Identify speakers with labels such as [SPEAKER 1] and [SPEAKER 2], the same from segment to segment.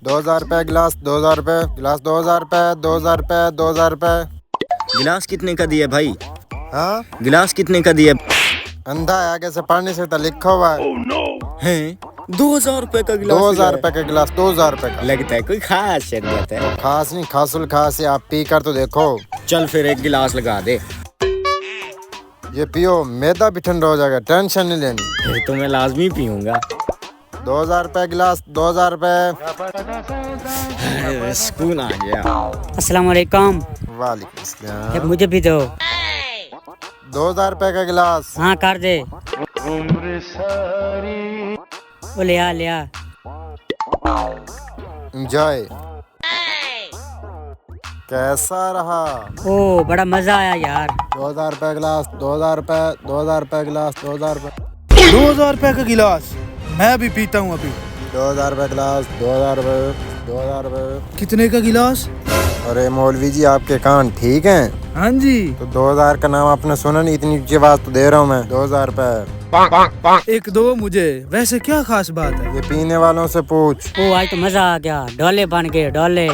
[SPEAKER 1] ₹2000 गिलास, ₹2000 गिलास, ₹2000, ₹2000, ₹2000।
[SPEAKER 2] गिलास कितने का दिया भाई?
[SPEAKER 1] हाँ,
[SPEAKER 2] गिलास कितने का दिया?
[SPEAKER 1] अंधा है, आगे से पढ़ नहीं सकता, लिखा हुआ है।
[SPEAKER 2] हैं? 2000 रुपए का गिलास?
[SPEAKER 1] ₹2000 का गिलास, ₹2000 का।
[SPEAKER 2] लगता है कोई खास शरबत है।
[SPEAKER 1] खास नहीं, खासुल खास है, आप पी कर तो देखो।
[SPEAKER 2] चल फिर एक गिलास लगा दे।
[SPEAKER 1] ये पियो, मैदा भी ठंडा हो जाएगा, टेंशन नहीं लेनी।
[SPEAKER 2] फिर तो मैं लाजमी पीऊंगा।
[SPEAKER 1] ₹2000 गिलास, ₹2000।
[SPEAKER 2] सुकून आ गया।
[SPEAKER 3] अस्सलाम वालेकुम।
[SPEAKER 1] वालेकुम अस्सलाम।
[SPEAKER 3] मुझे भी दो।
[SPEAKER 1] ₹2000 का गिलास।
[SPEAKER 3] हाँ कर दे। वो ले आ, ले आ।
[SPEAKER 1] एंजॉय। कैसा रहा?
[SPEAKER 3] ओ बड़ा मजा आया यार।
[SPEAKER 1] ₹2000 गिलास, ₹2000, ₹2000 गिलास, ₹2000।
[SPEAKER 4] ₹2000 का गिलास मैं भी पीता हूँ अभी।
[SPEAKER 1] ₹2000 गिलास, ₹2000।
[SPEAKER 4] कितने का गिलास?
[SPEAKER 1] अरे मौलवी जी, आपके कान ठीक हैं?
[SPEAKER 4] हाँ जी।
[SPEAKER 1] तो 2000 का नाम आपने सुना नहीं, इतनी ऊंची आवाज तो दे रहा हूँ मैं। ₹2000।
[SPEAKER 4] एक दो मुझे, वैसे क्या खास बात है?
[SPEAKER 1] ये पीने वालों से पूछ।
[SPEAKER 3] ओ आज तो मजा आ गया, डोले बन गए डोले।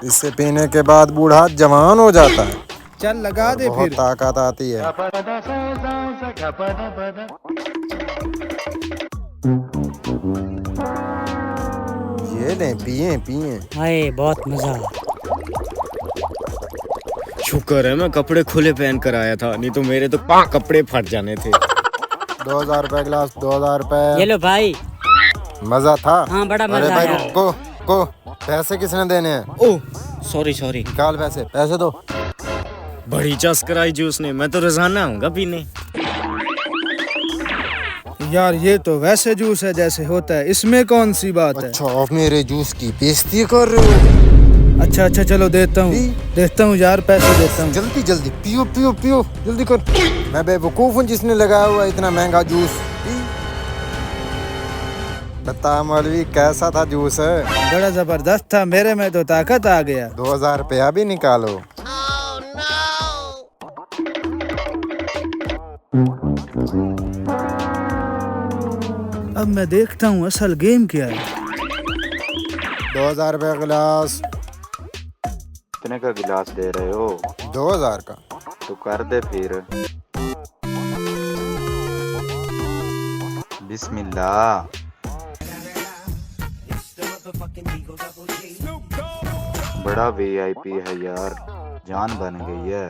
[SPEAKER 1] इससे पीने के बाद बूढ़ा जवान हो जाता है।
[SPEAKER 4] चल लगा दे
[SPEAKER 1] बहुत
[SPEAKER 4] फिर।
[SPEAKER 1] ताकत आती है। ये ले, पिए पिए।
[SPEAKER 3] हाय बहुत मजा।
[SPEAKER 2] शुक्र है मैं कपड़े खुले पहन कर आया था, नहीं तो मेरे तो कपड़े फट जाने थे।
[SPEAKER 1] ₹2000 गिलास, ₹2000।
[SPEAKER 3] ये लो भाई।
[SPEAKER 1] मजा था?
[SPEAKER 3] हाँ बड़ा
[SPEAKER 1] अरे
[SPEAKER 3] मजा
[SPEAKER 1] भाई
[SPEAKER 3] आया।
[SPEAKER 1] रुको, पैसे किसने देने हैं?
[SPEAKER 2] Oh sorry.
[SPEAKER 1] निकाल पैसे दो।
[SPEAKER 2] बड़ी चस्कराई जूस ने, मैं तो रोजाना आऊंगा पीने।
[SPEAKER 4] यार ये तो वैसे जूस है जैसे होता है, इसमें कौन सी बात है?
[SPEAKER 1] अच्छा, आप मेरे जूस की बेइज्जती कर रहे हो?
[SPEAKER 4] अच्छा चलो देता हूँ यार, पैसे देता हूँ।
[SPEAKER 1] जल्दी पियो जल्दी कर। मैं बेवकूफ हूँ जिसने लगाया हुआ इतना महंगा जूस। बता मौलवी, कैसा था जूस?
[SPEAKER 4] बड़ा जबरदस्त था, मेरे में तो ताकत आ गया।
[SPEAKER 1] ₹2000 भी निकालो।
[SPEAKER 4] अब मैं देखता हूँ असल गेम क्या है।
[SPEAKER 1] ₹2000 गिलास।
[SPEAKER 5] कितने का गिलास दे रहे हो?
[SPEAKER 1] 2000 का।
[SPEAKER 5] तो कर दे फिर। बिस्मिल्लाह। बड़ा VIP है यार, जान बन गई है।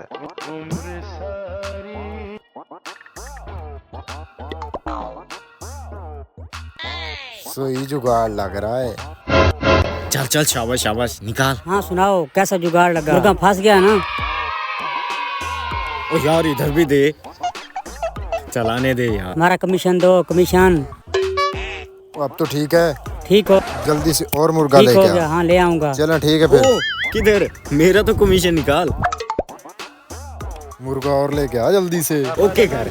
[SPEAKER 1] सोई जुगाड़ लग रहा है।
[SPEAKER 2] चल शाबाश निकाल।
[SPEAKER 3] हाँ सुनाओ, कैसा जुगाड़ लगा? मुर्गा फंस गया ना?
[SPEAKER 2] ओ यार इधर भी दे, चलाने दे यार।
[SPEAKER 3] हमारा कमीशन दो, कमीशन।
[SPEAKER 1] अब तो ठीक है,
[SPEAKER 3] ठीक हो?
[SPEAKER 1] जल्दी से और मुर्गा
[SPEAKER 3] ठीक हो
[SPEAKER 1] लेके
[SPEAKER 3] गया,
[SPEAKER 1] आ।
[SPEAKER 3] हाँ ले आऊंगा।
[SPEAKER 1] चलो ठीक है फिर।
[SPEAKER 2] ओ किधर? मेरा तो कमीशन निकाल।
[SPEAKER 1] मुर्गा और लेके आ जल्दी से।
[SPEAKER 2] ओके कर।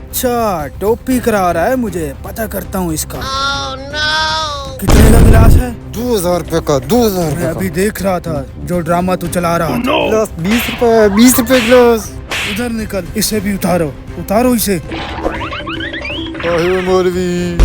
[SPEAKER 4] अच्छा टोपी करा रहा है मुझे, पता करता हूँ इसका। कितने का गिलास है?
[SPEAKER 1] ₹2000 का। ₹2000
[SPEAKER 4] मैं अभी देख रहा था जो ड्रामा तू चला रहा था।
[SPEAKER 1] गिलास ₹20 गिलास।
[SPEAKER 4] उधर निकल, इसे भी उतारो इसे।
[SPEAKER 1] मौलवी